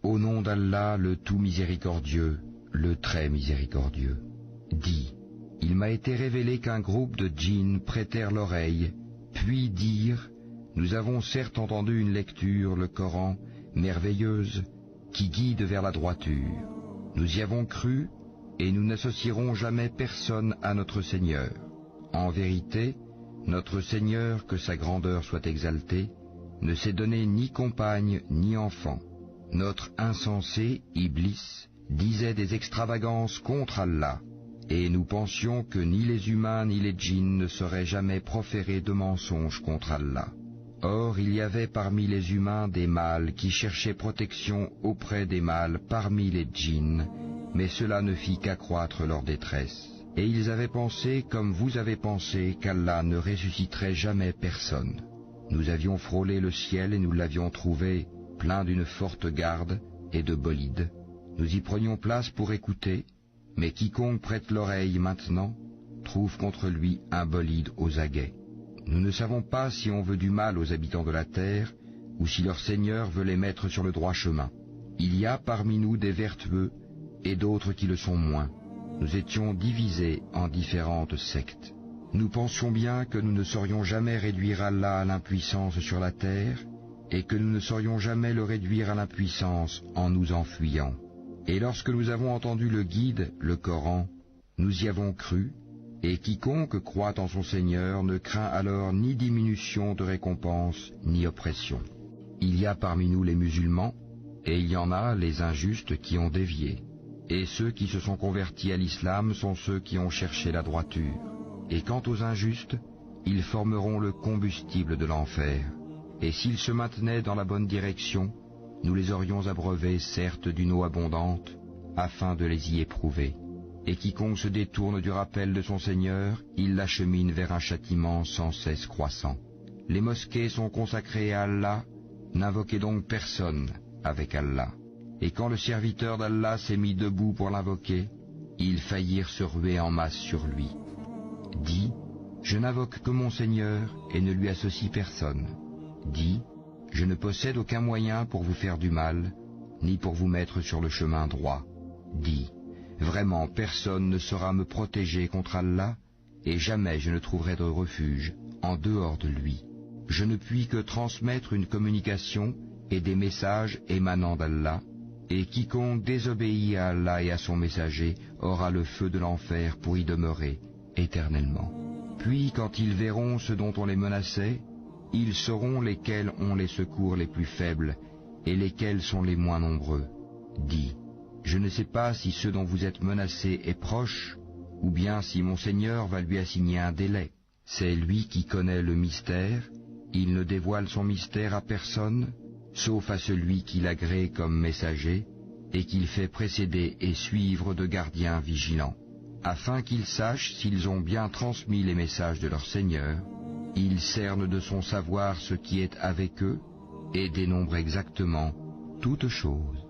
Au nom d'Allah, le tout miséricordieux, le très miséricordieux. Dis, il m'a été révélé qu'un groupe de djinns prêtèrent l'oreille, puis dirent, nous avons certes entendu une lecture, le Coran, merveilleuse, qui guide vers la droiture. Nous y avons cru, et nous n'associerons jamais personne à notre Seigneur. En vérité, notre Seigneur, que sa grandeur soit exaltée, ne s'est donné ni compagne ni enfant. Notre insensé, Iblis, disait des extravagances contre Allah, et nous pensions que ni les humains ni les djinns ne sauraient jamais proférer de mensonges contre Allah. Or, il y avait parmi les humains des mâles qui cherchaient protection auprès des mâles parmi les djinns, mais cela ne fit qu'accroître leur détresse. Et ils avaient pensé, comme vous avez pensé, qu'Allah ne ressusciterait jamais personne. Nous avions frôlé le ciel et nous l'avions trouvé plein d'une forte garde et de bolides. Nous y prenions place pour écouter, mais quiconque prête l'oreille maintenant trouve contre lui un bolide aux aguets. Nous ne savons pas si on veut du mal aux habitants de la terre ou si leur Seigneur veut les mettre sur le droit chemin. Il y a parmi nous des vertueux et d'autres qui le sont moins. Nous étions divisés en différentes sectes. Nous pensions bien que nous ne saurions jamais réduire Allah à l'impuissance sur la terre et que nous ne saurions jamais le réduire à l'impuissance en nous enfuyant. Et lorsque nous avons entendu le guide, le Coran, nous y avons cru, et quiconque croit en son Seigneur ne craint alors ni diminution de récompense, ni oppression. Il y a parmi nous les musulmans, et il y en a les injustes qui ont dévié. Et ceux qui se sont convertis à l'islam sont ceux qui ont cherché la droiture. Et quant aux injustes, ils formeront le combustible de l'enfer. Et s'ils se maintenaient dans la bonne direction, nous les aurions abreuvés certes d'une eau abondante, afin de les y éprouver. Et quiconque se détourne du rappel de son Seigneur, il l'achemine vers un châtiment sans cesse croissant. Les mosquées sont consacrées à Allah, n'invoquez donc personne avec Allah. Et quand le serviteur d'Allah s'est mis debout pour l'invoquer, ils faillirent se ruer en masse sur lui. Dis, je n'invoque que mon Seigneur et ne lui associe personne. Dis, je ne possède aucun moyen pour vous faire du mal, ni pour vous mettre sur le chemin droit. Dis, vraiment personne ne saura me protéger contre Allah, et jamais je ne trouverai de refuge en dehors de lui. Je ne puis que transmettre une communication et des messages émanant d'Allah, et quiconque désobéit à Allah et à son messager aura le feu de l'enfer pour y demeurer éternellement. Puis quand ils verront ce dont on les menaçait, ils sauront lesquels ont les secours les plus faibles et lesquels sont les moins nombreux. Dis, je ne sais pas si ce dont vous êtes menacés est proche, ou bien si mon Seigneur va lui assigner un délai. C'est lui qui connaît le mystère, il ne dévoile son mystère à personne, sauf à celui qu'il agrée comme messager, et qu'il fait précéder et suivre de gardiens vigilants, afin qu'ils sachent s'ils ont bien transmis les messages de leur Seigneur. Il cerne de son savoir ce qui est avec eux, et dénombre exactement toutes choses.